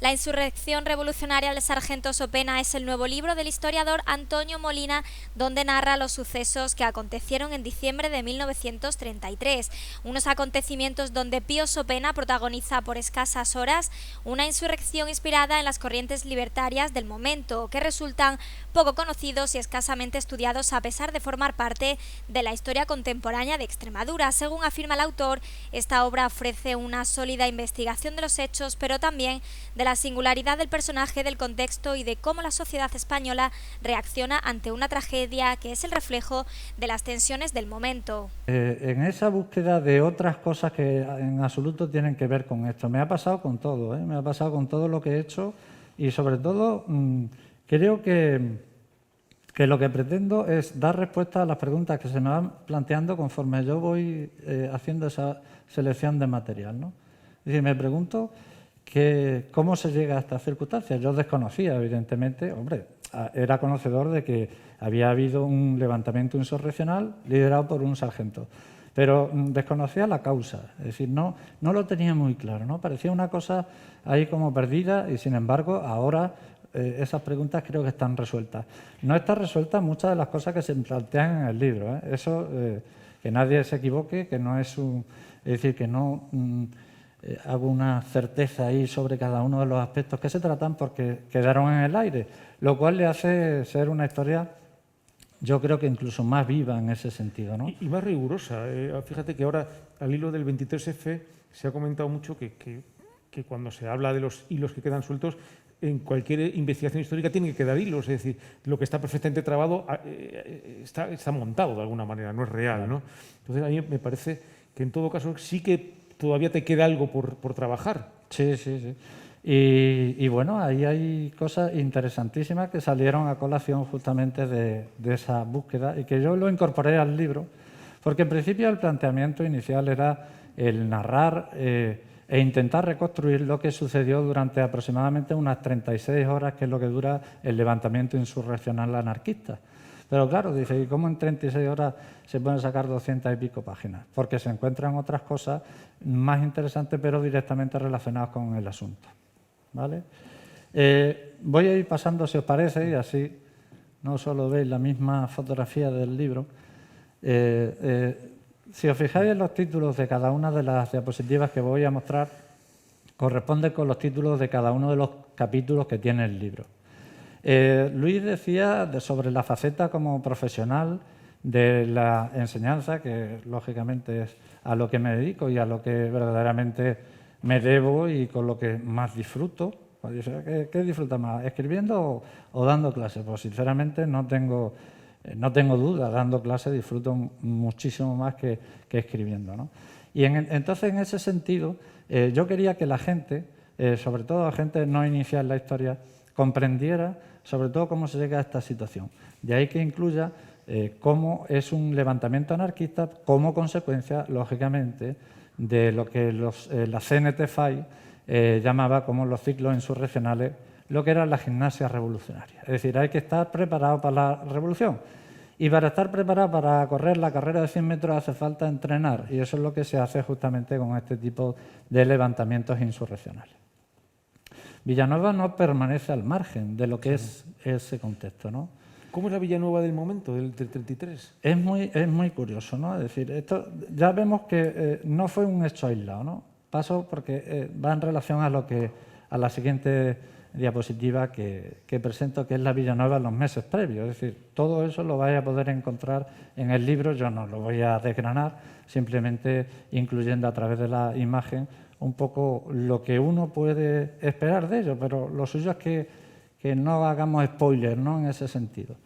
La insurrección revolucionaria del sargento Sopena es el nuevo libro del historiador Antonio Molina, donde narra los sucesos que acontecieron en diciembre de 1933, unos acontecimientos donde Pío Sopena protagoniza por escasas horas una insurrección inspirada en las corrientes libertarias del momento, que resultan poco conocidos y escasamente estudiados a pesar de formar parte de la historia contemporánea de Extremadura. Según afirma el autor, esta obra ofrece una sólida investigación de los hechos, pero también de la singularidad del personaje, del contexto y de cómo la sociedad española reacciona ante una tragedia que es el reflejo de las tensiones del momento. En esa búsqueda de otras cosas que en absoluto tienen que ver con esto, me ha pasado con todo, me ha pasado con todo lo que he hecho y sobre todo creo que lo que pretendo es dar respuesta a las preguntas que se me van planteando conforme yo voy haciendo esa selección de material, ¿no? Es decir, me pregunto cómo se llega a estas circunstancias. Yo desconocía, evidentemente, era conocedor de que había habido un levantamiento insurreccional liderado por un sargento, pero desconocía la causa, es decir, no lo tenía muy claro, ¿no? Parecía una cosa ahí como perdida y, sin embargo, ahora esas preguntas creo que están resueltas. No están resueltas muchas de las cosas que se plantean en el libro, ¿eh? Eso, que nadie se equivoque, que no es es decir, que no hago una certeza ahí sobre cada uno de los aspectos que se tratan porque quedaron en el aire, lo cual le hace ser una historia, yo creo que incluso más viva en ese sentido, ¿no? Y más rigurosa. Fíjate que ahora, al hilo del 23F, se ha comentado mucho que cuando se habla de los hilos que quedan sueltos, en cualquier investigación histórica tiene que quedar hilos, es decir, lo que está perfectamente trabado está montado de alguna manera, no es real, ¿no? Entonces, a mí me parece que en todo caso sí que todavía te queda algo por trabajar. Sí. Y bueno, ahí hay cosas interesantísimas que salieron a colación justamente de esa búsqueda y que yo lo incorporé al libro, porque en principio el planteamiento inicial era el narrar e intentar reconstruir lo que sucedió durante aproximadamente unas 36 horas, que es lo que dura el levantamiento insurreccional anarquista. Pero claro, dice, ¿y cómo en 36 horas se pueden sacar 200 y pico páginas? Porque se encuentran otras cosas más interesantes, pero directamente relacionadas con el asunto, ¿vale? Voy a ir pasando, si os parece, y así no solo veis la misma fotografía del libro. Si os fijáis en los títulos de cada una de las diapositivas que voy a mostrar, corresponde con los títulos de cada uno de los capítulos que tiene el libro. Luis decía sobre la faceta como profesional de la enseñanza, que lógicamente es a lo que me dedico y a lo que verdaderamente me debo y con lo que más disfruto. ¿Qué disfruta más, escribiendo o dando clases? Pues sinceramente no tengo duda, dando clases disfruto muchísimo más que escribiendo, ¿no? Y entonces, en ese sentido, yo quería que la gente, sobre todo la gente no iniciada en la historia, comprendiera sobre todo cómo se llega a esta situación. De ahí que incluya cómo es un levantamiento anarquista como consecuencia, lógicamente, de lo que la CNT-FAI llamaba como los ciclos insurreccionales, lo que era la gimnasia revolucionaria. Es decir, hay que estar preparado para la revolución. Y para estar preparado para correr la carrera de 100 metros hace falta entrenar. Y eso es lo que se hace justamente con este tipo de levantamientos insurreccionales. Villanueva no permanece al margen de lo que es ese contexto, ¿no? ¿Cómo es la Villanueva del momento, del 33? Es muy curioso, ¿no? Es decir, esto ya vemos que no fue un hecho aislado, ¿no? Paso porque va en relación a la siguiente diapositiva que presento, que es la Villanueva en los meses previos. Es decir, todo eso lo vais a poder encontrar en el libro. Yo no lo voy a desgranar, simplemente incluyendo a través de la imagen un poco lo que uno puede esperar de ello, pero lo suyo es que no hagamos spoilers, ¿no? En ese sentido.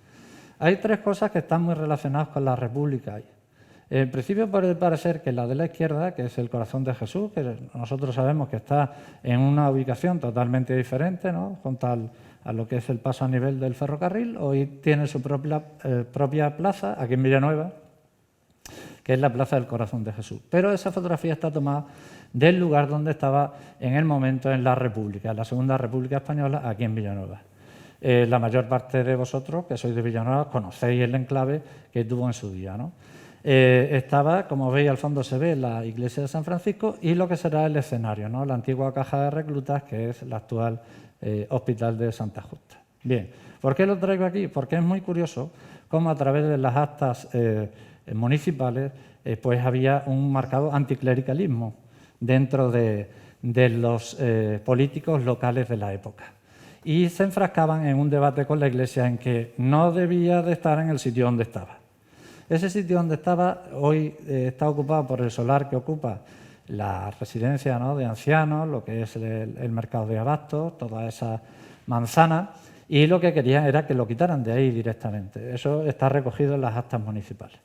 Hay tres cosas que están muy relacionadas con la República. En principio puede parecer que la de la izquierda, que es el corazón de Jesús, que nosotros sabemos que está en una ubicación totalmente diferente, ¿no? Junto a lo que es el paso a nivel del ferrocarril, hoy tiene su propia plaza aquí en Villanueva, que es la Plaza del Corazón de Jesús. Pero esa fotografía está tomada del lugar donde estaba en el momento en la República, la Segunda República Española, aquí en Villanueva. La mayor parte de vosotros, que sois de Villanueva, conocéis el enclave que tuvo en su día, ¿no? estaba, como veis al fondo se ve, la iglesia de San Francisco y lo que será el escenario, ¿no? La antigua caja de reclutas, que es el actual Hospital de Santa Justa. Bien, ¿por qué lo traigo aquí? Porque es muy curioso cómo a través de las actas municipales pues había un marcado anticlericalismo dentro de los políticos locales de la época. Y se enfrascaban en un debate con la Iglesia en que no debía de estar en el sitio donde estaba. Ese sitio donde estaba hoy está ocupado por el solar que ocupa la residencia, ¿no?, de ancianos, lo que es el mercado de abastos, toda esa manzana, y lo que querían era que lo quitaran de ahí directamente. Eso está recogido en las actas municipales.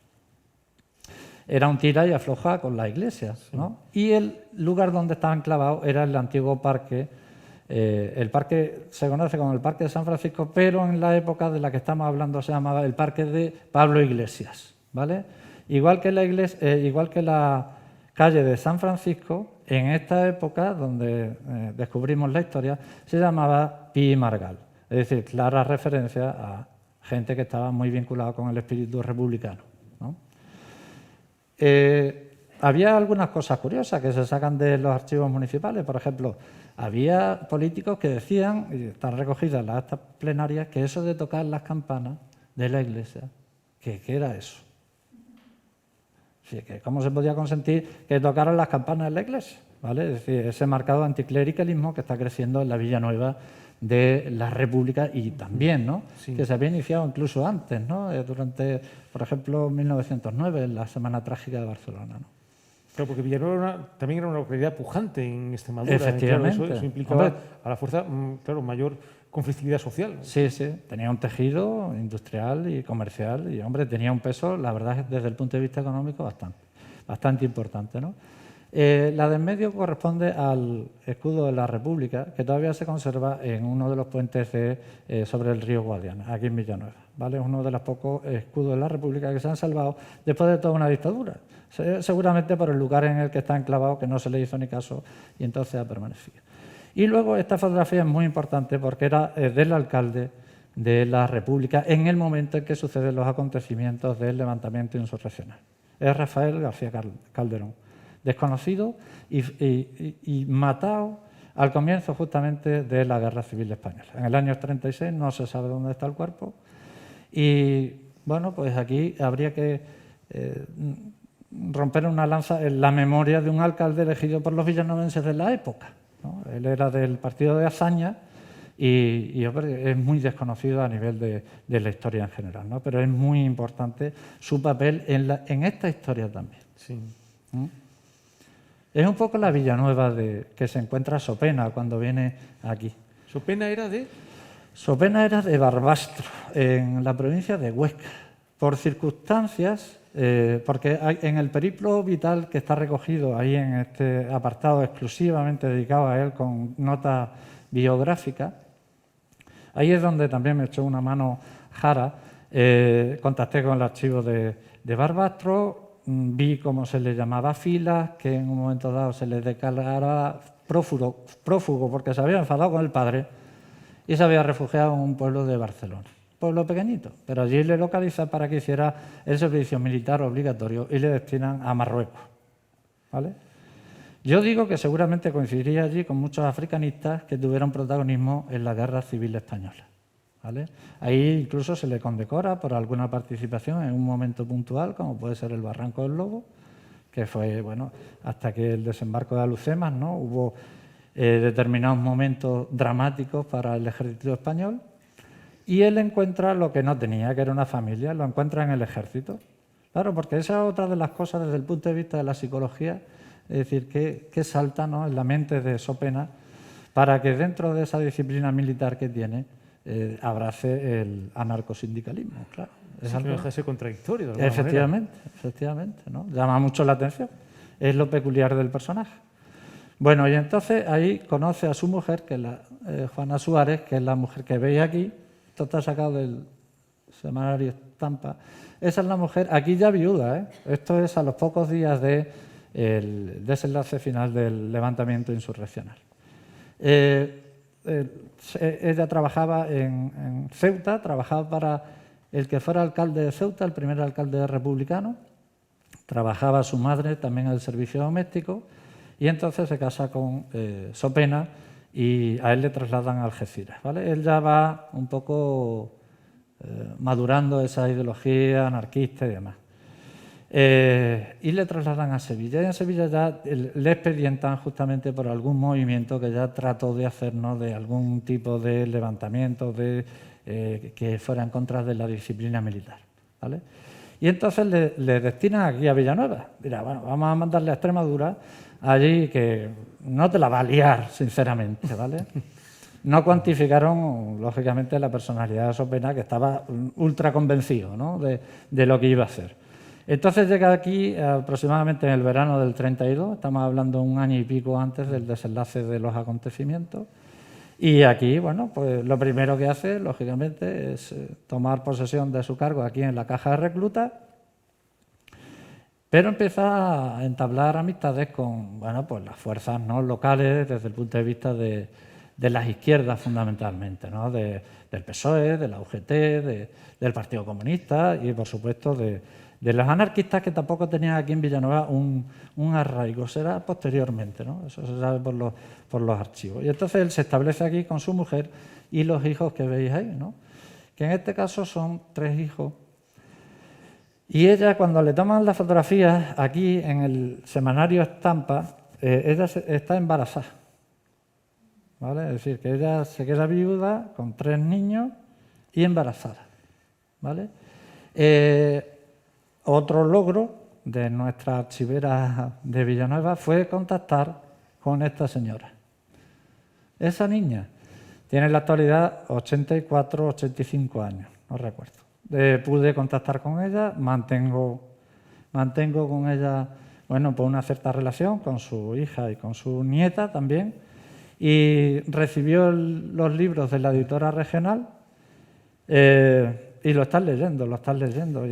Era un tira y afloja con la iglesia, ¿no? Y el lugar donde estaba enclavado era el antiguo parque. El parque se conoce como el Parque de San Francisco, pero en la época de la que estamos hablando se llamaba el Parque de Pablo Iglesias, ¿vale? Igual que la calle de San Francisco, en esta época, donde descubrimos la historia, se llamaba Pi Margal, es decir, clara referencia a gente que estaba muy vinculada con el espíritu republicano, ¿no? Había algunas cosas curiosas que se sacan de los archivos municipales. Por ejemplo, había políticos que decían, y están recogidas en las actas plenarias, que eso de tocar las campanas de la iglesia, ¿qué era eso? Sí, que ¿cómo se podía consentir que tocaran las campanas de la iglesia? ¿Vale? Es decir, ese marcado anticlericalismo que está creciendo en la Villanueva de la República y también, ¿no? Sí. Que se había iniciado incluso antes, ¿no? Durante, por ejemplo, 1909, en la Semana Trágica de Barcelona, ¿no? Claro, porque Villanueva también era una localidad pujante en Extremadura. Efectivamente. Claro, eso implicaba a la fuerza, claro, mayor conflictividad social. Sí, sí. Tenía un tejido industrial y comercial y, hombre, tenía un peso, la verdad, desde el punto de vista económico, bastante importante, ¿no? La de en medio corresponde al escudo de la República, que todavía se conserva en uno de los puentes sobre el río Guadiana, aquí en Villanueva, ¿vale? Es uno de los pocos escudos de la República que se han salvado después de toda una dictadura, seguramente por el lugar en el que está enclavado, que no se le hizo ni caso y entonces ha permanecido. Y luego esta fotografía es muy importante porque era del alcalde de la República en el momento en que suceden los acontecimientos del levantamiento insurreccional. Es Rafael García Calderón, desconocido y matado al comienzo justamente de la Guerra Civil Española. En el año 36 no se sabe dónde está el cuerpo y, bueno, pues aquí habría que romper una lanza en la memoria de un alcalde elegido por los villanovenses de la época, ¿no? Él era del partido de Azaña y es muy desconocido a nivel de la historia en general, ¿no? Pero es muy importante su papel en esta historia también. Sí. ¿Mm? Es un poco la Villanueva que se encuentra Sopena cuando viene aquí. ¿Sopena era de? Sopena era de Barbastro, en la provincia de Huesca. Por circunstancias, porque en el periplo vital que está recogido ahí en este apartado exclusivamente dedicado a él con nota biográfica, ahí es donde también me echó una mano Jara. Contacté con el archivo de Barbastro. Vi cómo se le llamaba Filas, que en un momento dado se le declaraba prófugo porque se había enfadado con el padre y se había refugiado en un pueblo de Barcelona. Pueblo pequeñito, pero allí le localizan para que hiciera el servicio militar obligatorio y le destinan a Marruecos, ¿vale? Yo digo que seguramente coincidiría allí con muchos africanistas que tuvieron protagonismo en la Guerra Civil Española, ¿vale? Ahí incluso se le condecora por alguna participación en un momento puntual, como puede ser el Barranco del Lobo, que fue, bueno, hasta que el desembarco de Alucemas, ¿no? Hubo determinados momentos dramáticos para el ejército español y él encuentra lo que no tenía, que era una familia, lo encuentra en el ejército. Claro, porque esa es otra de las cosas desde el punto de vista de la psicología, es decir, que salta, ¿no?, en la mente de Sopena para que dentro de esa disciplina militar que tiene abrace el anarcosindicalismo, claro. Es algo que deja de ser contradictorio. Efectivamente, ¿no? Llama mucho la atención. Es lo peculiar del personaje. Bueno, y entonces ahí conoce a su mujer, que es la Juana Suárez, que es la mujer que veis aquí. Esto está sacado del semanario Estampa. Esa es la mujer, aquí ya viuda, ¿eh? Esto es a los pocos días del desenlace final del levantamiento insurreccional. Ella trabajaba en Ceuta, trabajaba para el que fuera alcalde de Ceuta, el primer alcalde republicano, trabajaba su madre también en el servicio doméstico, y entonces se casa con Sopena y a él le trasladan a Algeciras, ¿vale? Él ya va un poco madurando esa ideología anarquista y demás. Y le trasladan a Sevilla, y en Sevilla ya le expedientan justamente por algún movimiento que ya trató de hacer, ¿no?, de algún tipo de levantamiento que fuera en contra de la disciplina militar, ¿vale? Y entonces le destinan aquí a Villanueva. Dirá, bueno, vamos a mandarle a Extremadura, allí que no te la va a liar, sinceramente, ¿vale? No cuantificaron, lógicamente, la personalidad de Sopena, que estaba ultra convencido, ¿no?, de lo que iba a hacer. Entonces llega aquí aproximadamente en el verano del 32, estamos hablando un año y pico antes del desenlace de los acontecimientos, y aquí, bueno, pues lo primero que hace, lógicamente, es tomar posesión de su cargo aquí en la Caja de Reclutas, pero empieza a entablar amistades con, bueno, pues las fuerzas, ¿no?, locales desde el punto de vista de las izquierdas fundamentalmente, ¿no?, del PSOE, de la UGT, del Partido Comunista y, por supuesto, de los anarquistas, que tampoco tenían aquí en Villanueva un arraigo. Será posteriormente, ¿no? Eso se sabe por los archivos. Y entonces él se establece aquí con su mujer y los hijos que veis ahí, ¿no?, que en este caso son 3 hijos. Y ella, cuando le toman las fotografías aquí en el semanario Estampa, ella está embarazada, ¿vale? Es decir, que ella se queda viuda con 3 niños y embarazada, ¿vale? Otro logro de nuestra archivera de Villanueva fue contactar con esta señora. Esa niña tiene en la actualidad 84, 85 años, no recuerdo. Pude contactar con ella, mantengo con ella, bueno, pues una cierta relación con su hija y con su nieta también, y recibió los libros de la editora regional. Y lo están leyendo y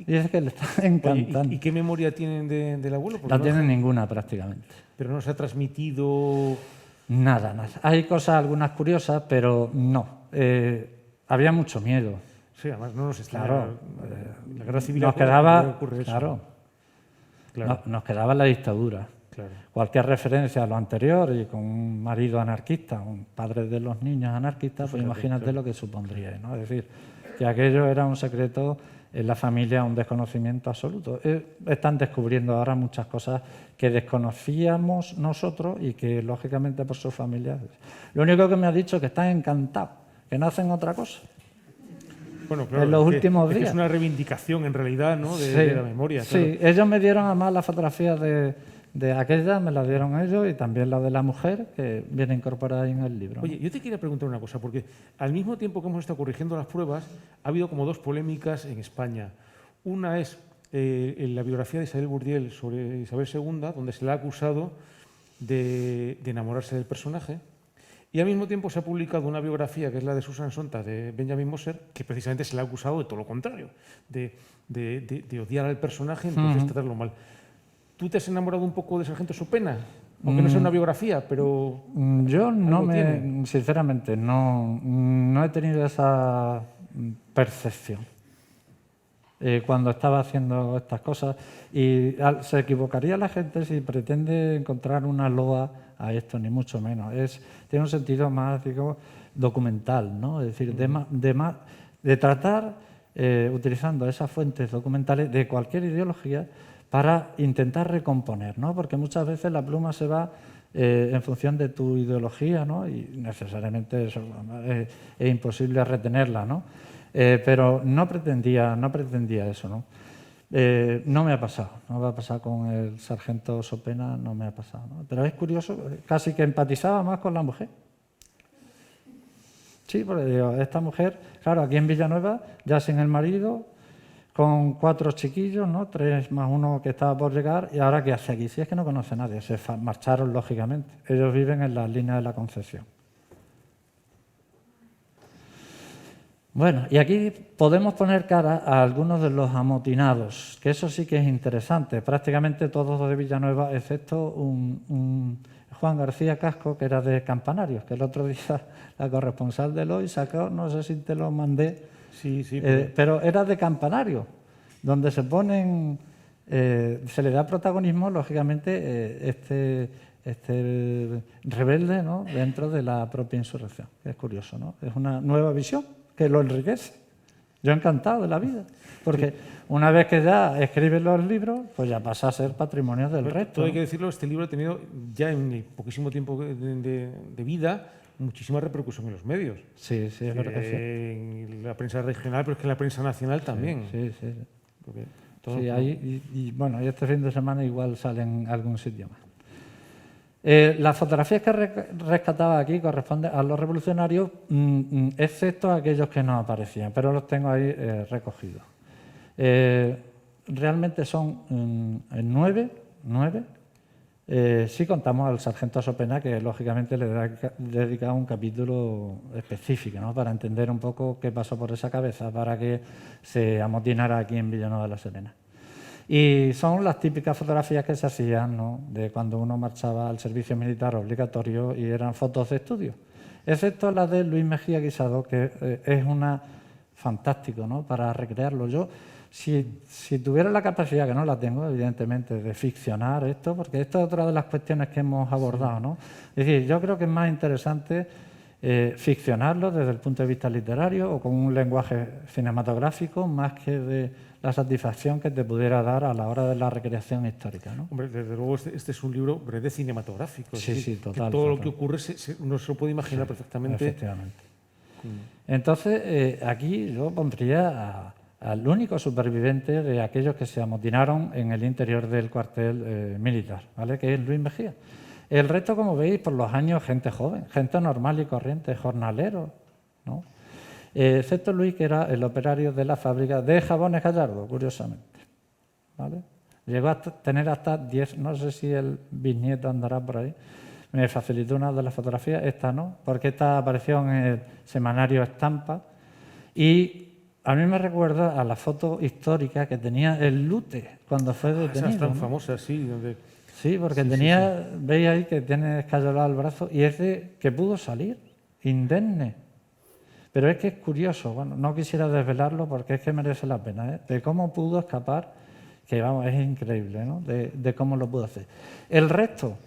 dice que le están encantando. Oye, ¿y qué memoria tienen del abuelo? No tienen ninguna prácticamente. Pero no se ha transmitido... Nada. Hay cosas algunas curiosas, pero no. Había mucho miedo. Sí, además no nos está... Claro. La guerra civil Nos quedaba, ocurre eso. Claro. Nos quedaba la dictadura. Claro. Cualquier referencia a lo anterior y con un marido anarquista, un padre de los niños anarquistas, pues imagínate lo que supondría, ¿no? Es decir, que aquello era un secreto en la familia, un desconocimiento absoluto. Están descubriendo ahora muchas cosas que desconocíamos nosotros y que, lógicamente, por sus familias. Lo único que me ha dicho es que están encantados, que no hacen otra cosa. Bueno, claro, en los últimos días. Es una reivindicación, en realidad, ¿no?, de la memoria. Claro. Sí, ellos me dieron además las fotografías de aquella, me las dieron ellos, y también la de la mujer, que viene incorporada ahí en el libro. Oye, yo te quería preguntar una cosa, porque al mismo tiempo que hemos estado corrigiendo las pruebas, ha habido como 2 polémicas en España. Una es en la biografía de Isabel Burdiel sobre Isabel II, donde se le ha acusado de enamorarse del personaje, y al mismo tiempo se ha publicado una biografía, que es la de Susan Sontag, de Benjamin Moser, que precisamente se le ha acusado de todo lo contrario, de odiar al personaje y entonces tratarlo mal. ¿Tú te has enamorado un poco de Sargento Sopena? Aunque no sea una biografía, pero... Yo sinceramente, no he tenido esa percepción cuando estaba haciendo estas cosas, y se equivocaría la gente si pretende encontrar una loa a esto, ni mucho menos. Tiene un sentido más, digo, documental, ¿no? Es decir, de tratar, utilizando esas fuentes documentales de cualquier ideología, para intentar recomponer, ¿no? Porque muchas veces la pluma se va en función de tu ideología, ¿no? Y necesariamente eso, es imposible retenerla, ¿no? Pero no pretendía eso, ¿no? No me ha pasado con el sargento Sopena, no me ha pasado, ¿no? Pero es curioso, casi que empatizaba más con la mujer. Sí, porque digo, esta mujer, claro, aquí en Villanueva, ya sin el marido, con 4 chiquillos, ¿no? 3 más 1 que estaba por llegar, y ahora ¿qué hace aquí? Si es que no conoce a nadie, se marcharon lógicamente. Ellos viven en las líneas de la Concepción. Bueno, y aquí podemos poner cara a algunos de los amotinados, que eso sí que es interesante. Prácticamente todos de Villanueva, excepto un Juan García Casco, que era de Campanarios, que el otro día la corresponsal de Hoy sacó, no sé si te lo mandé. Sí, pero era de Campanario, donde se ponen se le da protagonismo, lógicamente, este rebelde, ¿no?, dentro de la propia insurrección. Es curioso, ¿no? Es una nueva visión que lo enriquece. Yo encantado de la vida, porque una vez que ya escribes los libros, pues ya pasa a ser patrimonio del resto. Todo hay ¿no? que decirlo, este libro ha tenido ya en el poquísimo tiempo de vida muchísima repercusión en los medios. Sí, sí, es verdad que sí. En la prensa regional, pero es que en la prensa nacional también. Sí, sí. Porque Sí, ahí, bueno, y este fin de semana igual sale en algún sitio más. Las fotografías que rescataba aquí corresponden a los revolucionarios, excepto aquellos que no aparecían, pero los tengo ahí recogidos. Realmente son 9, si contamos al sargento Sopena, que lógicamente le dedica un capítulo específico, ¿no?, para entender un poco qué pasó por esa cabeza para que se amotinara aquí en Villanueva de la Serena. Y son las típicas fotografías que se hacían, ¿no?, de cuando uno marchaba al servicio militar obligatorio, y eran fotos de estudio, excepto la de Luis Mejía Guisado, que es una fantástico, ¿no?, para recrearlo. Yo, si tuviera la capacidad, que no la tengo, evidentemente, de ficcionar esto, porque esto es otra de las cuestiones que hemos abordado, ¿no? Es decir, yo creo que es más interesante ficcionarlo desde el punto de vista literario o con un lenguaje cinematográfico, más que de la satisfacción que te pudiera dar a la hora de la recreación histórica, ¿no? Hombre, desde luego este es un libro breve cinematográfico. Sí, sí, total. Todo total. lo que ocurre uno se lo puede imaginar perfectamente. Efectivamente. Entonces, aquí yo pondría al único superviviente de aquellos que se amotinaron en el interior del cuartel militar, ¿vale?, que es Luis Mejía. El resto, como veis, por los años, gente joven, gente normal y corriente, jornaleros, ¿no? Excepto Luis, que era el operario de la fábrica de jabones Gallardo, curiosamente, ¿vale? Llegó a tener hasta 10, no sé si el bisnieto andará por ahí, me facilitó una de las fotografías, esta no, porque esta apareció en el semanario Estampa, y a mí me recuerda a la foto histórica que tenía el Lute cuando fue detenido. Esas tan ¿no? famosas, sí. Donde... Sí, porque tenía, veis ahí que tiene escayolado el brazo, y es de que pudo salir indemne. Pero es que es curioso, bueno, no quisiera desvelarlo porque es que merece la pena, de cómo pudo escapar, que vamos, es increíble, ¿no?, de cómo lo pudo hacer. El resto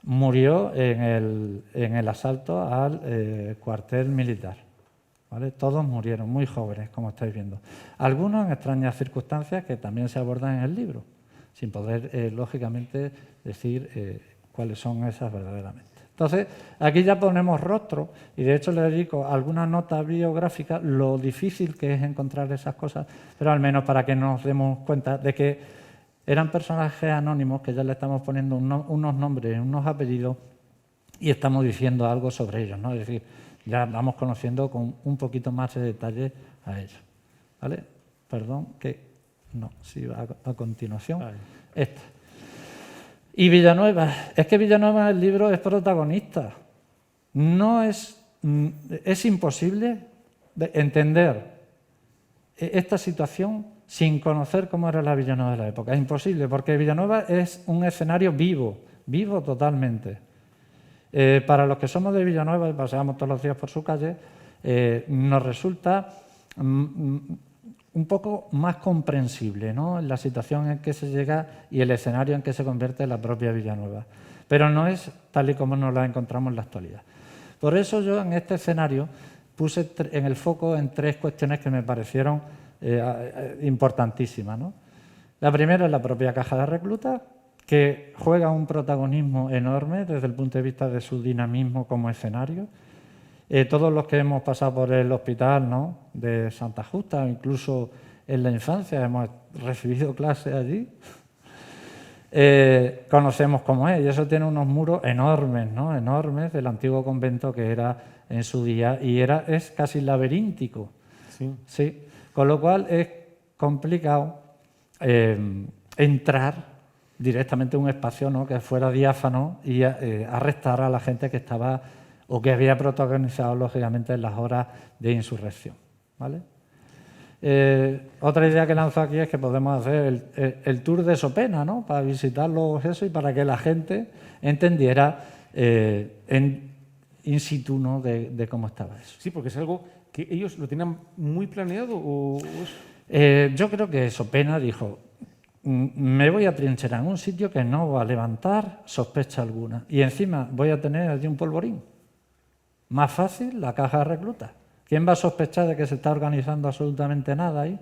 murió en el asalto al cuartel militar, ¿vale? Todos murieron muy jóvenes, como estáis viendo. Algunos en extrañas circunstancias que también se abordan en el libro, sin poder, lógicamente, decir cuáles son esas verdaderamente. Entonces, aquí ya ponemos rostro, y de hecho le dedico alguna nota biográfica, lo difícil que es encontrar esas cosas, pero al menos para que nos demos cuenta de que eran personajes anónimos, que ya le estamos poniendo unos nombres, unos apellidos, y estamos diciendo algo sobre ellos, ¿no? Es decir, ya vamos conociendo con un poquito más de detalle a ellos, ¿vale? Perdón, que no, sí va a continuación. Esta. Y Villanueva, es que Villanueva en el libro es protagonista. No es imposible entender esta situación sin conocer cómo era la Villanueva de la época. Es imposible, porque Villanueva es un escenario vivo totalmente. Para los que somos de Villanueva y paseamos todos los días por su calle, nos resulta un poco más comprensible, ¿no?, la situación en que se llega y el escenario en que se convierte la propia Villanueva. Pero no es tal y como nos la encontramos en la actualidad. Por eso yo en este escenario puse en el foco en tres cuestiones que me parecieron importantísimas, ¿no? La primera es la propia caja de reclutas, que juega un protagonismo enorme desde el punto de vista de su dinamismo como escenario. Todos los que hemos pasado por el hospital, ¿no?, de Santa Justa, incluso en la infancia hemos recibido clases allí, conocemos cómo es, y eso tiene unos muros enormes, ¿no?, enormes, del antiguo convento que era en su día, y es casi laberíntico. Sí. Con lo cual es complicado entrar directamente en un espacio, ¿no?, que fuera diáfano y arrestar a la gente que estaba o que había protagonizado, lógicamente, en las horas de insurrección, ¿vale? Otra idea que lanzo aquí es que podemos hacer el tour de Sopena, ¿no?, para visitarlos eso y para que la gente entendiera in situ, ¿no?, de cómo estaba eso. Sí, porque es algo que ellos lo tenían muy planeado o yo creo que Sopena dijo, me voy a trincherar en un sitio que no va a levantar sospecha alguna. Y encima voy a tener allí un polvorín. Más fácil, la caja de reclutas. ¿Quién va a sospechar de que se está organizando absolutamente nada ahí?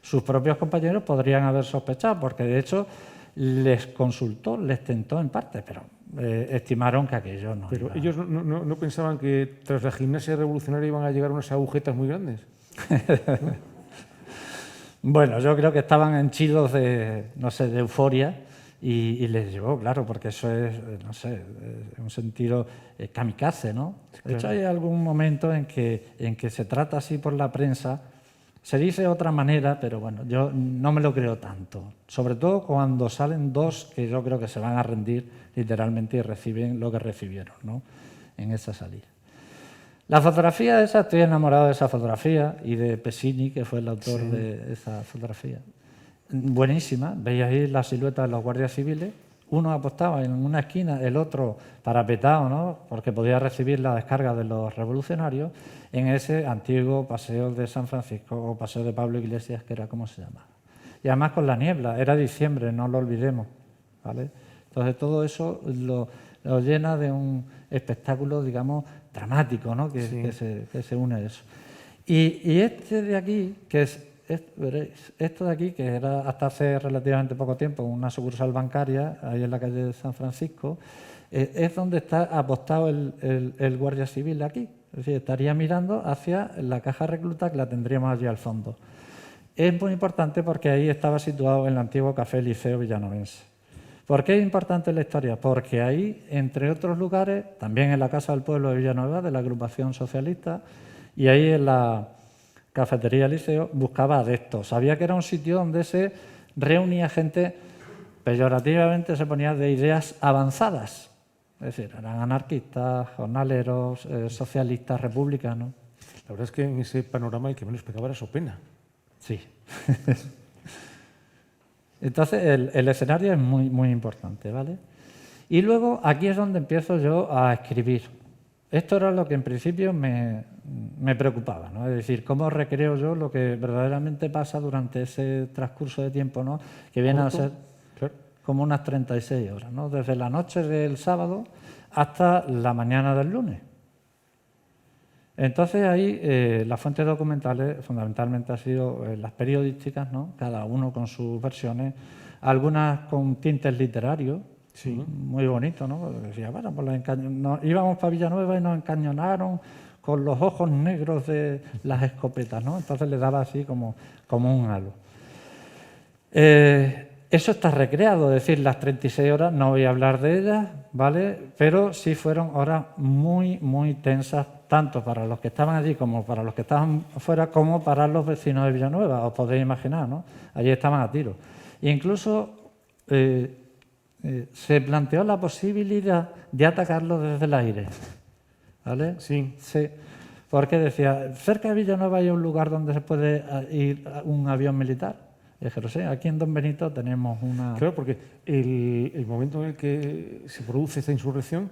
Sus propios compañeros podrían haber sospechado, porque de hecho les consultó, les tentó en parte, pero estimaron que aquello no Pero iba. ellos no pensaban que tras la gimnasia revolucionaria iban a llegar unas agujetas muy grandes. Bueno, yo creo que estaban henchidos de, no sé, de euforia y les llevó, claro, porque eso es, no sé, un sentido kamikaze, ¿no? De hecho, hay algún momento en que se trata así por la prensa. Se dice de otra manera, pero bueno, yo no me lo creo tanto. Sobre todo cuando salen dos que yo creo que se van a rendir literalmente y reciben lo que recibieron, ¿no? En esa salida. La fotografía esa, estoy enamorado de esa fotografía y de Pesini, que fue el autor de esa fotografía. Buenísima, veis ahí la silueta de los guardias civiles. Uno apostaba en una esquina, el otro parapetado, ¿no? Porque podía recibir la descarga de los revolucionarios en ese antiguo paseo de San Francisco o paseo de Pablo Iglesias, que era como se llamaba. Y además con la niebla, era diciembre, no lo olvidemos, ¿vale? Entonces todo eso lo llena de un espectáculo, digamos, dramático, ¿no? Que se une a eso. Y este de aquí, que es veréis, esto de aquí, que era hasta hace relativamente poco tiempo una sucursal bancaria, ahí en la calle de San Francisco, es donde está apostado el guardia civil aquí. Es decir, estaría mirando hacia la caja recluta, que la tendríamos allí al fondo. Es muy importante porque ahí estaba situado el antiguo Café Liceo Villanovense. ¿Por qué es importante la historia? Porque ahí, entre otros lugares, también en la Casa del Pueblo de Villanueva, de la agrupación socialista, y ahí en la Cafetería Liceo, buscaba adeptos. Sabía que era un sitio donde se reunía gente, peyorativamente se ponía, de ideas avanzadas. Es decir, eran anarquistas, jornaleros, socialistas, republicanos. La verdad es que en ese panorama el que menos pegaba era Sopena. Sí. Entonces, el escenario es muy, muy importante, ¿vale? Y luego, aquí es donde empiezo yo a escribir. Esto era lo que en principio me preocupaba, ¿no? Es decir, cómo recreo yo lo que verdaderamente pasa durante ese transcurso de tiempo, ¿no? Que viene a ser como unas 36 horas, ¿no? Desde la noche del sábado hasta la mañana del lunes. Entonces ahí las fuentes documentales fundamentalmente han sido las periodísticas, ¿no? Cada uno con sus versiones, algunas con tintes literarios, muy bonito, ¿no? Porque decía, bueno, pues íbamos para Villanueva y nos encañonaron con los ojos negros de las escopetas, ¿no? Entonces le daba así como un halo. Eso está recreado, es decir, las 36 horas, no voy a hablar de ellas, ¿vale? Pero sí fueron horas muy, muy tensas, tanto para los que estaban allí como para los que estaban fuera, como para los vecinos de Villanueva, os podéis imaginar, ¿no? Allí estaban a tiro. E incluso se planteó la posibilidad de atacarlo desde el aire, ¿vale? Sí. Sí. Porque decía, cerca de Villanueva hay un lugar donde se puede ir un avión militar. Y dijeron, sí, aquí en Don Benito tenemos una... Claro, porque el momento en el que se produce esta insurrección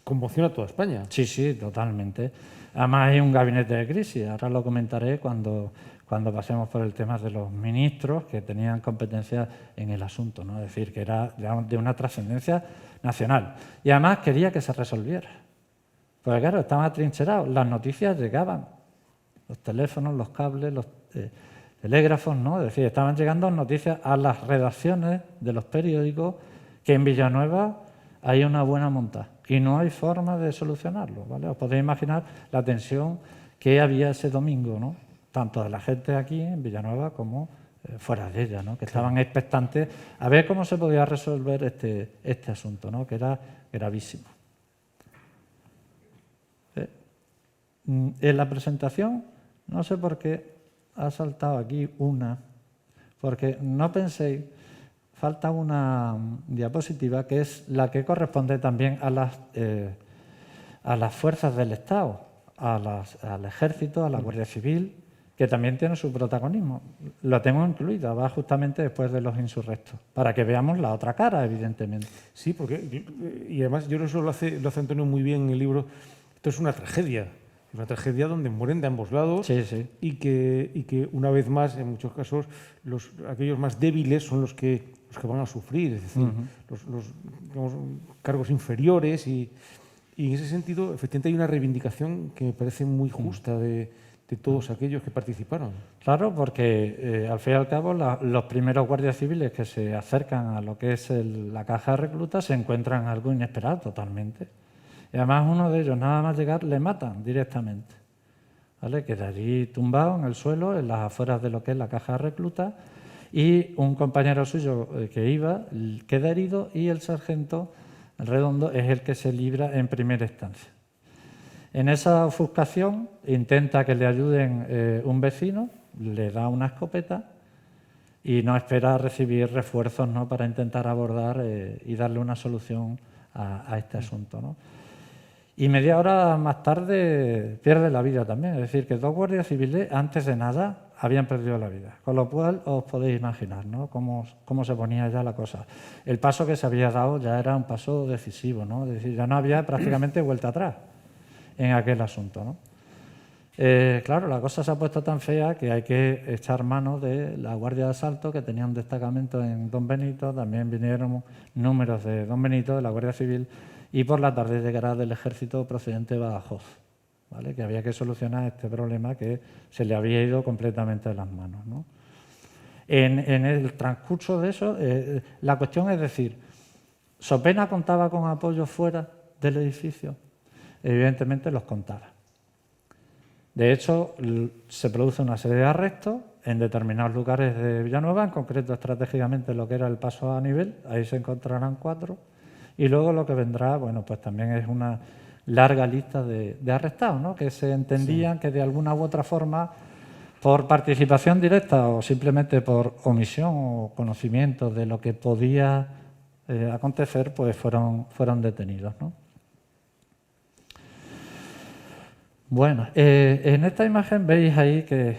conmociona a toda España. Sí, sí, totalmente. Además hay un gabinete de crisis, ahora lo comentaré cuando pasemos por el tema de los ministros que tenían competencia en el asunto, ¿no? Es decir, que era de una trascendencia nacional. Y además quería que se resolviera. Porque claro, estaban atrincherados, las noticias llegaban, los teléfonos, los cables, los telégrafos, ¿no? Es decir, estaban llegando noticias a las redacciones de los periódicos que en Villanueva hay una buena monta y no hay forma de solucionarlo, ¿vale? Os podéis imaginar la tensión que había ese domingo, ¿no? Tanto de la gente aquí en Villanueva como fuera de ella, ¿no? Que estaban expectantes a ver cómo se podía resolver este asunto, ¿no? Que era gravísimo. En la presentación, no sé por qué ha saltado aquí una, porque no penséis, falta una diapositiva que es la que corresponde también a las fuerzas del Estado, al Ejército, a la Guardia Civil, que también tiene su protagonismo. Lo tengo incluido, va justamente después de los insurrectos, para que veamos la otra cara, evidentemente. Sí, porque, y además yo creo que eso lo hace Antonio muy bien en el libro, esto es una tragedia. Es una tragedia donde mueren de ambos lados Sí, sí. y que una vez más, en muchos casos, aquellos más débiles son los que van a sufrir, es decir, los digamos, cargos inferiores y en ese sentido, efectivamente, hay una reivindicación que me parece muy justa de todos aquellos que participaron. Claro, porque al fin y al cabo los primeros guardias civiles que se acercan a lo que es la caja de recluta se encuentran algo inesperado totalmente. Y además uno de ellos, nada más llegar, le matan directamente. ¿Vale? Queda allí tumbado en el suelo, en las afueras de lo que es la caja de recluta, y un compañero suyo que iba queda herido y el sargento Redondo es el que se libra en primera instancia. En esa ofuscación intenta que le ayuden un vecino, le da una escopeta y no espera recibir refuerzos, ¿no?, para intentar abordar y darle una solución a este asunto, ¿no? Y media hora más tarde pierde la vida también. Es decir, que 2 guardias civiles antes de nada habían perdido la vida. Con lo cual os podéis imaginar, ¿no?, cómo se ponía ya la cosa. El paso que se había dado ya era un paso decisivo, ¿no? Es decir, ya no había prácticamente vuelta atrás en aquel asunto, ¿no? Claro, la cosa se ha puesto tan fea que hay que echar mano de la Guardia de Asalto, que tenía un destacamento en Don Benito, también vinieron números de Don Benito, de la Guardia Civil, y por la tarde llegará del Ejército procedente de Badajoz, ¿vale?, que había que solucionar este problema que se le había ido completamente de las manos, ¿no? En el transcurso de eso, la cuestión es decir, ¿Sopena contaba con apoyo fuera del edificio? Evidentemente los contaba. De hecho, se produce una serie de arrestos en determinados lugares de Villanueva, en concreto estratégicamente lo que era el paso a nivel, ahí se encontrarán 4, y luego lo que vendrá, bueno, pues también es una larga lista de arrestados, ¿no?, que se entendían que de alguna u otra forma, por participación directa o simplemente por omisión o conocimiento de lo que podía acontecer, pues fueron detenidos, ¿no? Bueno, en esta imagen veis ahí que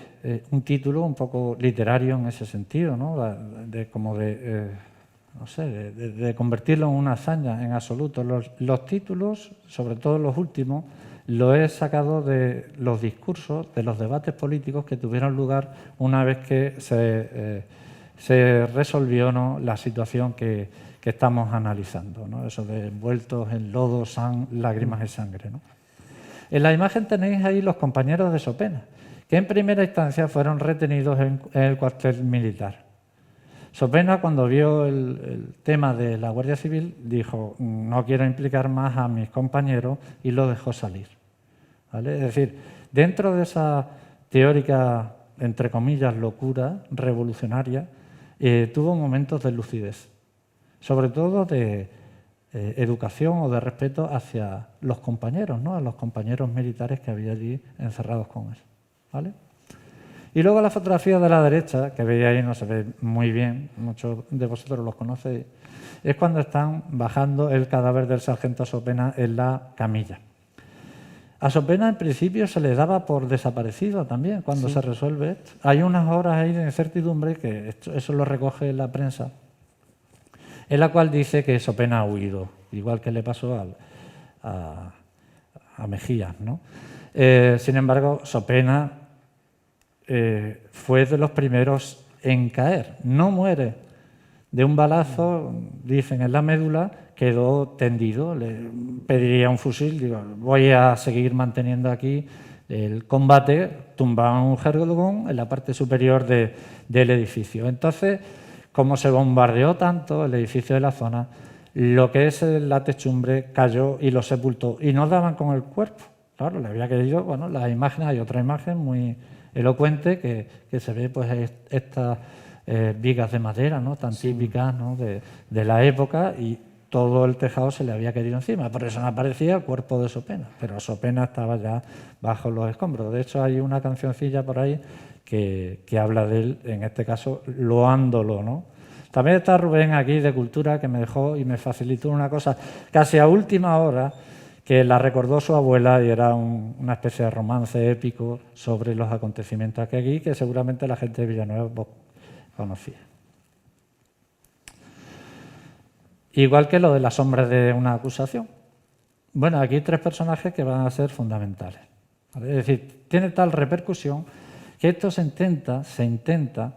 un título un poco literario en ese sentido, ¿no?, de convertirlo en una hazaña en absoluto. Los títulos, sobre todo los últimos, los he sacado de los discursos, de los debates políticos que tuvieron lugar una vez que se resolvió, ¿no?, la situación que estamos analizando, ¿no?, eso de envueltos en lodo, lágrimas y sangre, ¿no? En la imagen tenéis ahí los compañeros de Sopena, que en primera instancia fueron retenidos en el cuartel militar. Sopena, cuando vio el tema de la Guardia Civil, dijo: no quiero implicar más a mis compañeros, y lo dejó salir, ¿vale? Es decir, dentro de esa teórica, entre comillas, locura revolucionaria, tuvo momentos de lucidez, sobre todo de educación o de respeto hacia los compañeros, ¿no?, a los compañeros militares que había allí encerrados con él, ¿vale? Y luego la fotografía de la derecha, que veis ahí, no se ve muy bien, muchos de vosotros los conocéis, es cuando están bajando el cadáver del sargento Sopena en la camilla. A Sopena en principio se le daba por desaparecido también cuando se resuelve esto. Hay unas horas ahí de incertidumbre, que eso lo recoge la prensa, en la cual dice que Sopena ha huido, igual que le pasó a Mejías, ¿no? Sin embargo, Sopena fue de los primeros en caer. No muere de un balazo, dicen, en la médula, quedó tendido. Le pediría un fusil, digo, voy a seguir manteniendo aquí el combate, tumbaba un jergón en la parte superior del edificio. Entonces, como se bombardeó tanto el edificio de la zona, lo que es la techumbre cayó y lo sepultó. Y no daban con el cuerpo. Claro, le había caído, bueno, las imágenes, hay otra imagen muy elocuente que se ve, pues, estas vigas de madera, ¿no?, tan típicas, ¿no?, de la época, y todo el tejado se le había caído encima. Por eso no aparecía el cuerpo de Sopena, pero Sopena estaba ya bajo los escombros. De hecho, hay una cancioncilla por ahí que habla de él, en este caso, loándolo, ¿no? También está Rubén aquí, de Cultura, que me dejó y me facilitó una cosa casi a última hora, que la recordó su abuela, y era una especie de romance épico sobre los acontecimientos aquí, que seguramente la gente de Villanueva conocía. Igual que lo de las sombras de una acusación. Bueno, aquí hay 3 personajes que van a ser fundamentales. ¿vale? Es decir, tiene tal repercusión que esto se intenta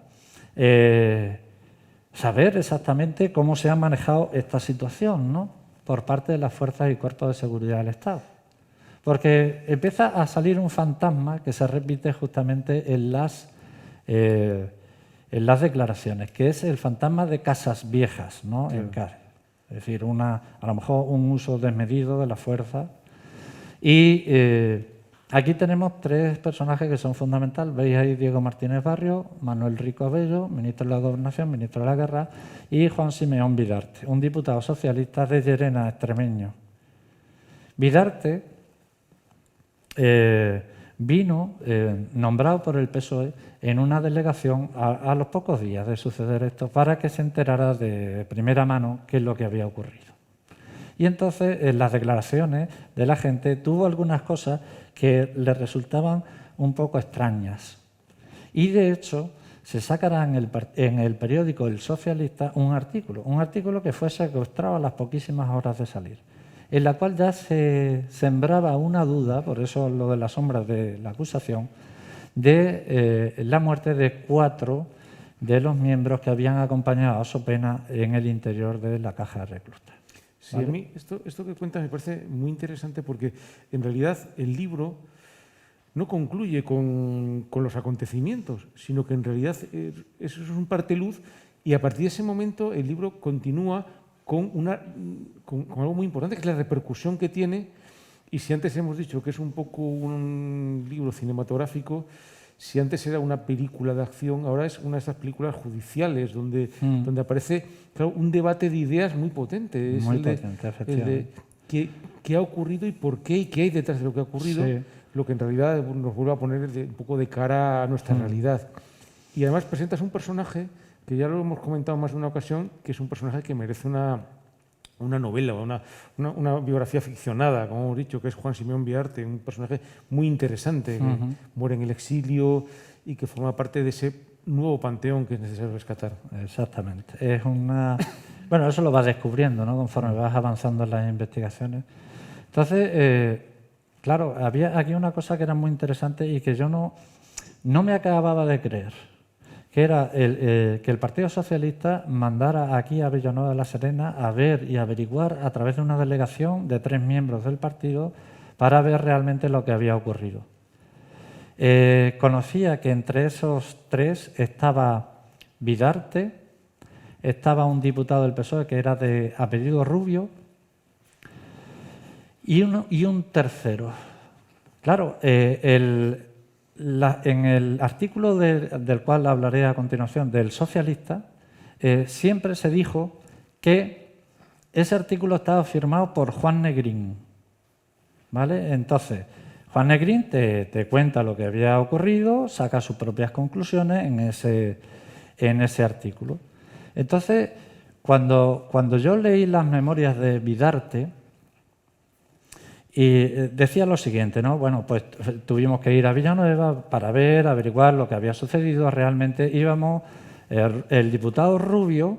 saber exactamente cómo se ha manejado esta situación, ¿no?, por parte de las fuerzas y cuerpos de seguridad del Estado. Porque empieza a salir un fantasma que se repite justamente en las declaraciones, que es el fantasma de casas viejas, ¿no?, en Cádiz. Es decir, a lo mejor un uso desmedido de la fuerza. Y aquí tenemos tres personajes que son fundamentales. Veis ahí Diego Martínez Barrio, Manuel Rico Abello, ministro de la Gobernación, ministro de la Guerra, y Juan Simeón Vidarte, un diputado socialista de Llerena, extremeño. Vidarte vino nombrado por el PSOE en una delegación a los pocos días de suceder esto para que se enterara de primera mano qué es lo que había ocurrido. Y entonces en las declaraciones de la gente tuvo algunas cosas que le resultaban un poco extrañas. Y de hecho se sacará en el periódico El Socialista un artículo que fue secuestrado a las poquísimas horas de salir, en la cual ya se sembraba una duda, por eso lo de las sombras de la acusación, de la muerte de 4 de los miembros que habían acompañado a Sopena en el interior de la caja de reclutas. Sí, ¿vale? A mí esto que cuentas me parece muy interesante porque en realidad el libro no concluye con los acontecimientos, sino que en realidad eso es un parteluz y a partir de ese momento el libro continúa con algo muy importante, que es la repercusión que tiene. Y si antes hemos dicho que es un poco un libro cinematográfico, si antes era una película de acción, ahora es una de esas películas judiciales donde aparece, claro, un debate de ideas muy potente. Muy potente, efectivamente. ¿Qué ha ocurrido y por qué? ¿Y qué hay detrás de lo que ha ocurrido? Sí. Lo que en realidad nos vuelve a poner un poco de cara a nuestra realidad. Y además presentas un personaje que ya lo hemos comentado más de una ocasión, que es un personaje que merece una novela, una biografía ficcionada, como hemos dicho, que es Juan Simeón Vidarte, un personaje muy interesante, que muere en el exilio y que forma parte de ese nuevo panteón que es necesario rescatar. Exactamente. Es bueno, eso lo vas descubriendo, ¿no?, conforme vas avanzando en las investigaciones. Entonces, claro, había aquí una cosa que era muy interesante y que yo no me acababa de creer, que era que el Partido Socialista mandara aquí a Villanueva de la Serena a ver y averiguar a través de una delegación de 3 miembros del partido para ver realmente lo que había ocurrido. Conocía que entre esos 3 estaba Vidarte, estaba un diputado del PSOE que era de apellido Rubio y un tercero. Claro, en el artículo del cual hablaré a continuación, del Socialista, siempre se dijo que ese artículo estaba firmado por Juan Negrín, ¿vale? Entonces, Juan Negrín te cuenta lo que había ocurrido, saca sus propias conclusiones en ese artículo. Entonces, cuando yo leí las memorias de Vidarte, y decía lo siguiente, ¿no? Bueno, pues tuvimos que ir a Villanueva para averiguar lo que había sucedido. Realmente íbamos el diputado Rubio,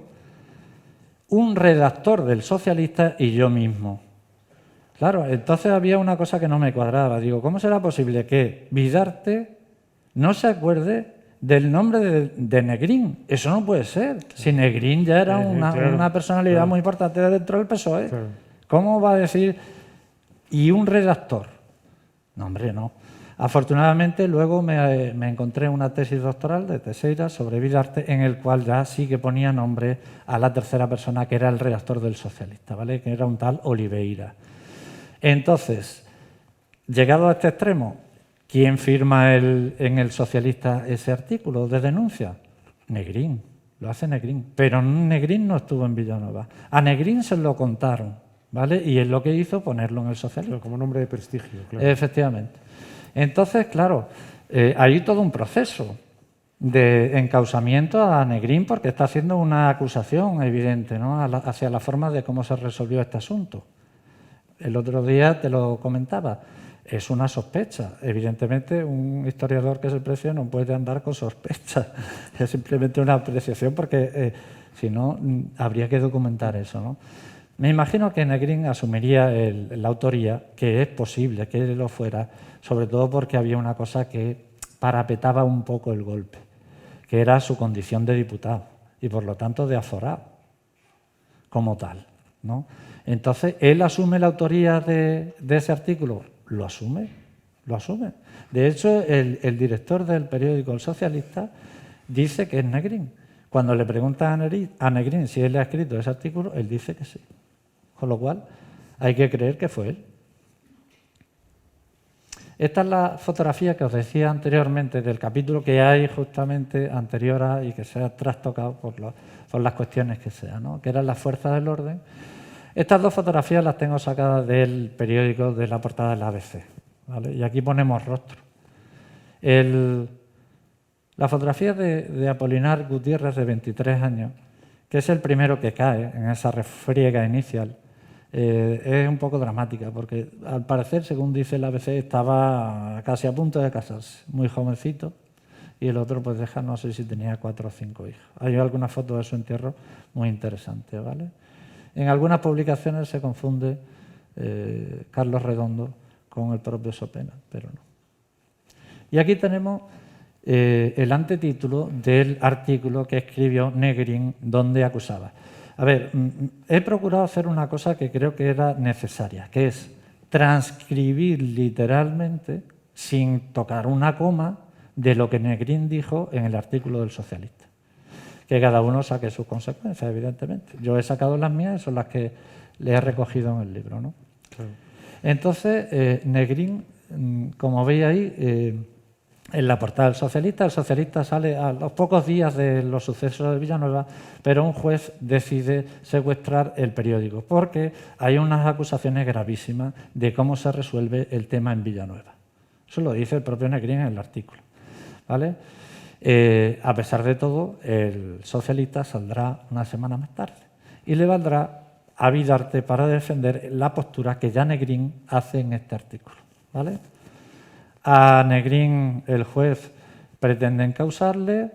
un redactor del Socialista y yo mismo. Claro, entonces había una cosa que no me cuadraba. Digo, ¿cómo será posible que Vidarte no se acuerde del nombre de Negrín? Eso no puede ser. Si Negrín ya era una personalidad muy importante dentro del PSOE, ¿cómo va a decir...? Y un redactor. No, hombre, no. Afortunadamente, luego me encontré una tesis doctoral de Teixeira sobre Vidarte, en el cual ya sí que ponía nombre a la tercera persona, que era el redactor del Socialista, ¿vale?, que era un tal Oliveira. Entonces, llegado a este extremo, ¿quién firma en el Socialista ese artículo de denuncia? Negrín, lo hace Negrín. Pero Negrín no estuvo en Villanueva. A Negrín se lo contaron, ¿vale? Y es lo que hizo ponerlo en el Socialista. Pero como nombre de prestigio, claro. Efectivamente. Entonces, claro, hay todo un proceso de encausamiento a Negrín porque está haciendo una acusación evidente, ¿no?, hacia la forma de cómo se resolvió este asunto. El otro día te lo comentaba, es una sospecha. Evidentemente, un historiador que se precie no puede andar con sospechas. Es simplemente una apreciación porque si no, habría que documentar eso, ¿no? Me imagino que Negrín asumiría la autoría, que es posible que lo fuera, sobre todo porque había una cosa que parapetaba un poco el golpe, que era su condición de diputado y por lo tanto de aforado como tal, ¿no? Entonces, ¿él asume la autoría de ese artículo? Lo asume. De hecho, el director del periódico El Socialista dice que es Negrín. Cuando le preguntan a Negrín si él ha escrito ese artículo, él dice que sí. Con lo cual, hay que creer que fue él. Esta es la fotografía que os decía anteriormente del capítulo que hay justamente anterior a y que se ha trastocado por las cuestiones que sean, ¿no? Que eran las fuerzas del orden. Estas dos fotografías las tengo sacadas del periódico de la portada del ABC, ¿vale? Y aquí ponemos rostro. La fotografía de Apolinar Gutiérrez, de 23 años, que es el primero que cae en esa refriega inicial, es un poco dramática, porque al parecer, según dice el ABC, estaba casi a punto de casarse, muy jovencito, y el otro pues deja, no sé si tenía 4 o 5 hijos. Hay algunas fotos de su entierro muy interesantes, ¿vale? En algunas publicaciones se confunde Carlos Redondo con el propio Sopena, pero no. Y aquí tenemos el antetítulo del artículo que escribió Negrín, donde acusaba. A ver, he procurado hacer una cosa que creo que era necesaria, que es transcribir literalmente, sin tocar una coma, de lo que Negrín dijo en el artículo del Socialista. Que cada uno saque sus consecuencias, evidentemente. Yo he sacado las mías y son las que le he recogido en el libro, ¿no? Claro. Entonces, Negrín, como veis ahí, en la portada del Socialista, el Socialista sale a los pocos días de los sucesos de Villanueva, pero un juez decide secuestrar el periódico, porque hay unas acusaciones gravísimas de cómo se resuelve el tema en Villanueva. Eso lo dice el propio Negrín en el artículo, ¿vale? A pesar de todo, el Socialista saldrá una semana más tarde y le valdrá a Vidarte para defender la postura que ya Negrín hace en este artículo, ¿vale? A Negrín el juez pretende encausarle,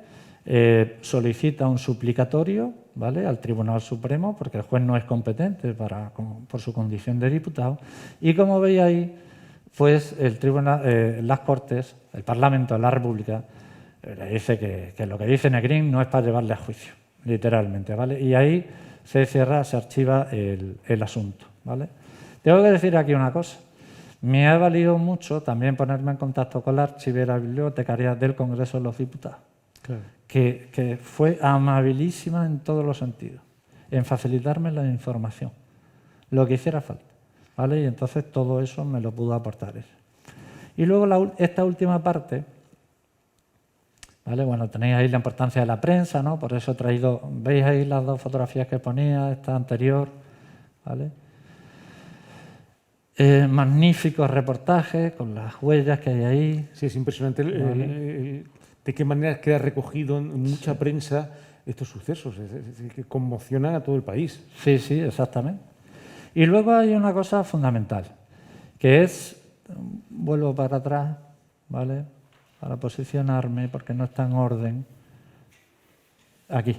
solicita un suplicatorio, ¿vale?, al Tribunal Supremo, porque el juez no es competente por su condición de diputado, y como veis ahí, pues el tribunal, las Cortes, el Parlamento de la República, le dice que lo que dice Negrín no es para llevarle a juicio, literalmente, ¿vale? Y ahí se cierra, se archiva el asunto, ¿vale? Tengo que decir aquí una cosa. Me ha valido mucho también ponerme en contacto con la archivera bibliotecaria del Congreso de los Diputados, claro, que fue amabilísima en todos los sentidos, en facilitarme la información, lo que hiciera falta, ¿vale? Y entonces todo eso me lo pudo aportar ella. Y luego esta última parte, ¿vale? Bueno, tenéis ahí la importancia de la prensa, ¿no? Por eso he traído, veis ahí las dos fotografías que ponía, esta anterior, ¿vale? Magníficos reportajes con las huellas que hay ahí. Sí, es impresionante de qué manera queda recogido en mucha prensa estos sucesos, que conmocionan a todo el país. Sí, sí, exactamente. Y luego hay una cosa fundamental, que es, vuelvo para atrás, ¿vale?, para posicionarme, porque no está en orden. Aquí.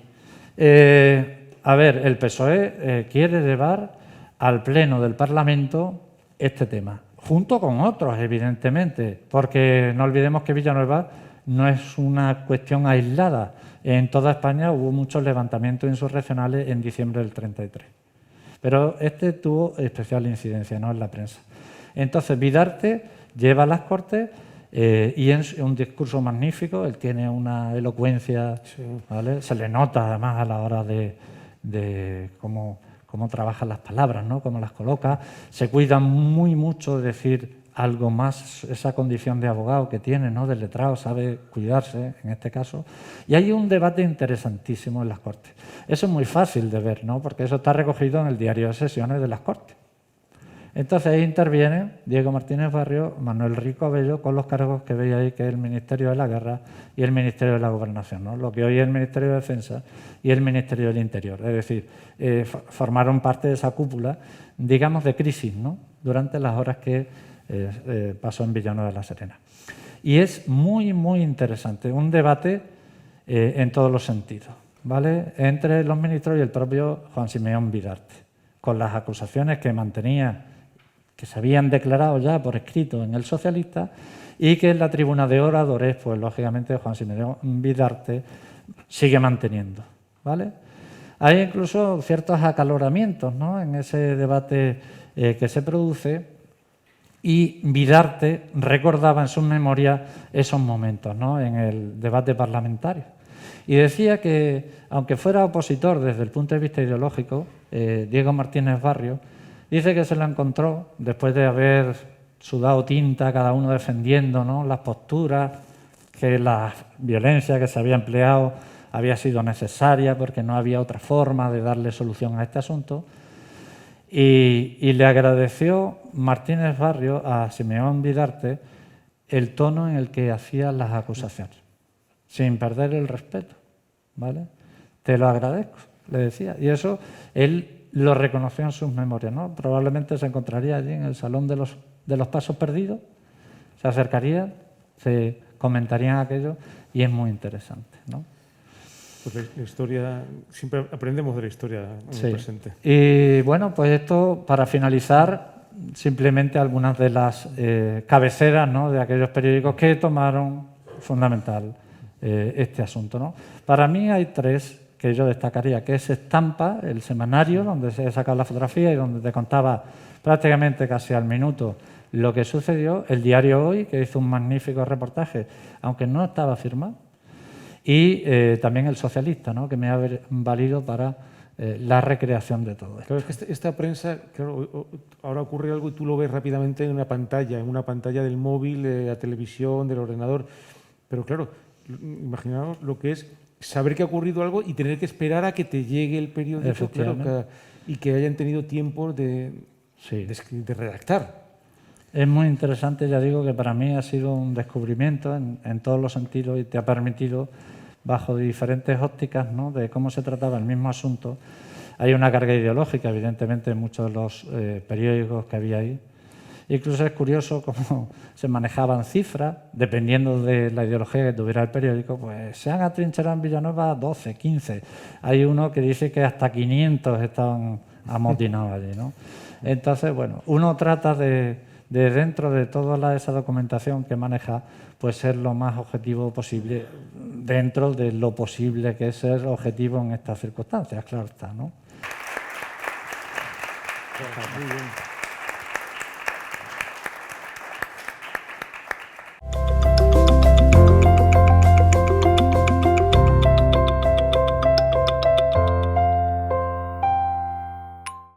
A ver, el PSOE quiere llevar al Pleno del Parlamento este tema, junto con otros, evidentemente, porque no olvidemos que Villanueva no es una cuestión aislada. En toda España hubo muchos levantamientos insurreccionales en diciembre del 33. Pero este tuvo especial incidencia, ¿no?, en la prensa. Entonces, Vidarte lleva a las Cortes y es un discurso magnífico, él tiene una elocuencia, sí, ¿vale? Se le nota además a la hora de cómo trabaja las palabras, ¿no?, cómo las coloca. Se cuida muy mucho de decir algo más, esa condición de abogado que tiene, ¿no?, del letrado, sabe cuidarse en este caso. Y hay un debate interesantísimo en las Cortes. Eso es muy fácil de ver, ¿no?, porque eso está recogido en el diario de sesiones de las Cortes. Entonces ahí interviene Diego Martínez Barrio, Manuel Rico Abello, con los cargos que veis ahí, que es el Ministerio de la Guerra y el Ministerio de la Gobernación, ¿no?, lo que hoy es el Ministerio de Defensa y el Ministerio del Interior. Es decir, formaron parte de esa cúpula, digamos, de crisis, ¿no?, durante las horas que pasó en Villanueva de la Serena. Y es muy, muy interesante, un debate en todos los sentidos, ¿vale?, entre los ministros y el propio Juan Simeón Vidarte, con las acusaciones que mantenía, que se habían declarado ya por escrito en El Socialista, y que en la tribuna de oradores, pues lógicamente Juan Simeón Vidarte sigue manteniendo, ¿vale? Hay incluso ciertos acaloramientos, ¿no?, en ese debate que se produce, y Vidarte recordaba en sus memorias esos momentos, ¿no?, en el debate parlamentario. Y decía que, aunque fuera opositor desde el punto de vista ideológico, Diego Martínez Barrio, dice que se lo encontró después de haber sudado tinta, cada uno defendiendo, ¿no?, las posturas, que la violencia que se había empleado había sido necesaria porque no había otra forma de darle solución a este asunto. Y le agradeció Martínez Barrio a Simeón Vidarte el tono en el que hacía las acusaciones, sin perder el respeto, ¿vale? Te lo agradezco, le decía. Y eso él lo reconoció en sus memorias, ¿no? Probablemente se encontraría allí en el Salón de los Pasos Perdidos, se acercaría, se comentarían aquello, y es muy interesante, ¿no? Pues la historia, siempre aprendemos de la historia en el presente. Y bueno, pues esto, para finalizar, simplemente algunas de las cabeceras, ¿no?, de aquellos periódicos que tomaron fundamental este asunto, ¿no? Para mí hay tres que yo destacaría, que es Estampa, el semanario, donde se sacaba la fotografía y donde te contaba prácticamente casi al minuto lo que sucedió, el diario Hoy, que hizo un magnífico reportaje, aunque no estaba firmado, y también El Socialista, ¿no?, que me ha valido para la recreación de todo esto. Claro, es que esta prensa, claro, ahora ocurre algo y tú lo ves rápidamente en una pantalla del móvil, de la televisión, del ordenador, pero claro, imaginaos lo que es saber que ha ocurrido algo y tener que esperar a que te llegue el periódico, claro, y que hayan tenido tiempo de redactar. Es muy interesante, ya digo, que para mí ha sido un descubrimiento en todos los sentidos y te ha permitido, bajo diferentes ópticas, ¿no?, de cómo se trataba el mismo asunto. Hay una carga ideológica, evidentemente, en muchos de los periódicos que había ahí. Incluso es curioso cómo se manejaban cifras, dependiendo de la ideología que tuviera el periódico, pues se han atrincherado en Villanueva 12, 15. Hay uno que dice que hasta 500 estaban amotinados allí, ¿no? Entonces, bueno, uno trata de dentro de toda esa documentación que maneja, pues ser lo más objetivo posible, dentro de lo posible que es ser objetivo en estas circunstancias, claro está, ¿no? Muy bien.